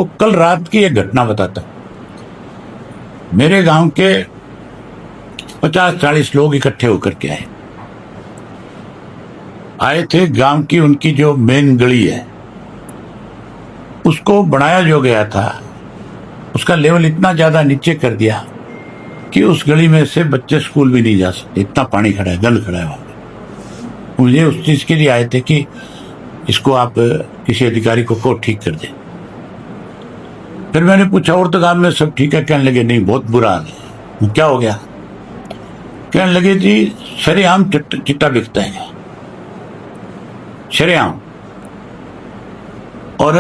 आपको कल रात की एक घटना बताता हूं। मेरे गांव के 50-40 लोग इकट्ठे होकर के आए थे। गांव की उनकी जो मेन गली है उसको बनाया जो गया था, उसका लेवल इतना ज्यादा नीचे कर दिया कि उस गली में से बच्चे स्कूल भी नहीं जा सकते, इतना पानी खड़ा है, गंद खड़ा है वहां पे। मुझे उस चीज के लिए आए थे कि इसको आप किसी अधिकारी को ठीक कर दें। फिर मैंने पूछा और तो गांव में सब ठीक है? कहने लगे नहीं, बहुत बुरा हाल है। क्या हो गया? कहने लगे जी शरेआम चिट्टा बिकता है, शरेआम। और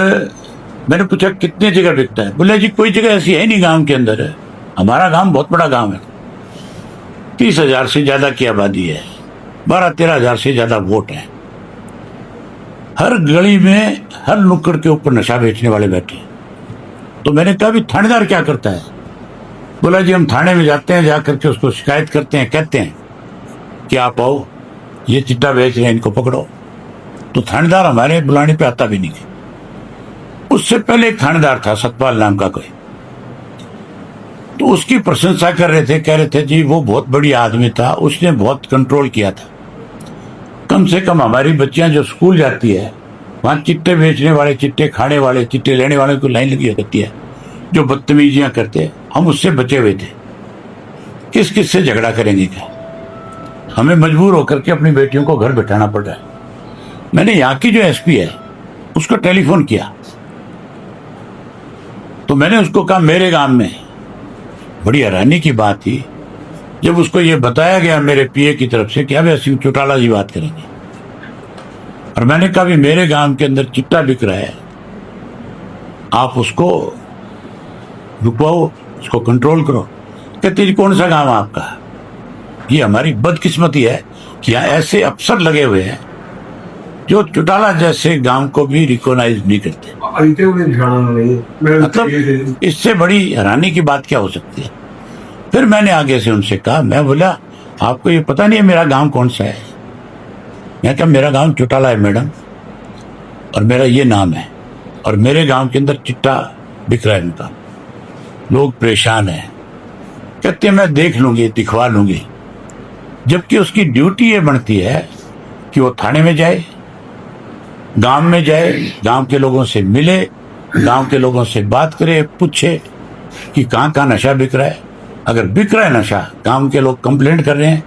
मैंने पूछा कितने जगह बिकता है? बोले जी कोई जगह ऐसी है नहीं गांव के अंदर है, हमारा गांव बहुत बड़ा गांव है, 30,000 से ज्यादा की आबादी है, 12-13 हजार से ज्यादा वोट है, हर गली में हर नुक्कड़ के ऊपर नशा बेचने वाले बैठे। तो मैंने कहा भी थानेदार क्या करता है? बोला जी हम थाने में जाते हैं, जाकर के उसको शिकायत करते हैं, कहते हैं कि आप आओ ये चिट्टा बेच रहे हैं, इनको पकड़ो। तो थानेदार हमारे बुलाने पे आता भी नहीं है। उससे पहले एक थानेदार था सतपाल नाम का कोई, तो उसकी प्रशंसा कर रहे थे, कह रहे थे जी वो बहुत बढ़िया आदमी था, उसने बहुत कंट्रोल किया था। कम से कम हमारी बच्चियां जो स्कूल जाती है वहां चिट्टे बेचने वाले, चिट्टे खाने वाले, चिट्टे लेने वाले को लाइन लगी होती है, जो बदतमीजियां करते हैं, हम उससे बचे हुए थे। किस किस से झगड़ा करेंगे क्या? हमें मजबूर होकर के अपनी बेटियों को घर बैठाना पड़ रहा है। मैंने यहाँ की जो एसपी है उसको टेलीफोन किया, तो मैंने उसको कहा मेरे गांव में, बड़ी हैरानी की बात थी जब उसको ये बताया गया मेरे पीए की तरफ से कि अब ऐसी चौटाला जी बात करेंगे। और मैंने कहा भी मेरे गांव के अंदर चिट्टा बिक रहा है, आप उसको रुकवाओ, उसको कंट्रोल करो। कहते जी कौन सा गांव है आपका? ये हमारी बदकिस्मती है कि यहाँ ऐसे अफसर लगे हुए हैं जो चौटाला जैसे गांव को भी रिकॉग्नाइज नहीं करते। मतलब इससे बड़ी हैरानी की बात क्या हो सकती है? फिर मैंने आगे से उनसे कहा, मैं बोला आपको ये पता नहीं है मेरा गांव कौन सा है? मैं कहा मेरा गांव चौटाला है मैडम, और मेरा ये नाम है, और मेरे गांव के अंदर चिट्टा बिक रहा है उनका, लोग परेशान हैं। कहते हैं मैं देख लूंगी, दिखवा लूंगी। जबकि उसकी ड्यूटी ये बनती है कि वो थाने में जाए, गांव में जाए, गांव के लोगों से मिले, गांव के लोगों से बात करे, पूछे कि कहाँ कहाँ नशा बिक रहा है। अगर बिक रहा है नशा, गांव के लोग कंप्लेंट कर रहे हैं,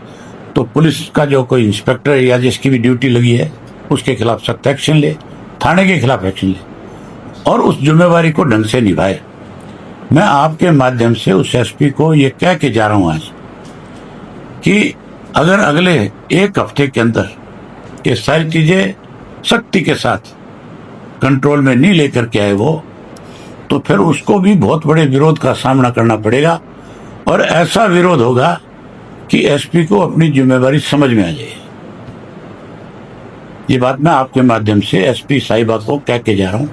तो पुलिस का जो कोई इंस्पेक्टर या जिसकी भी ड्यूटी लगी है उसके खिलाफ सख्त एक्शन ले, थाने के खिलाफ एक्शन ले, और उस जिम्मेवारी को ढंग से निभाए। मैं आपके माध्यम से उस एसपी को ये कह के जा रहा हूं आज कि अगर अगले एक हफ्ते के अंदर ये सारी चीजें सख्ती के साथ कंट्रोल में नहीं लेकर के आए वो, तो फिर उसको भी बहुत बड़े विरोध का सामना करना पड़ेगा, और ऐसा विरोध होगा कि एसपी को अपनी जिम्मेवारी समझ में आ जाए। ये बात मैं आपके माध्यम से एसपी साहिबा को कह के जा रहा हूं।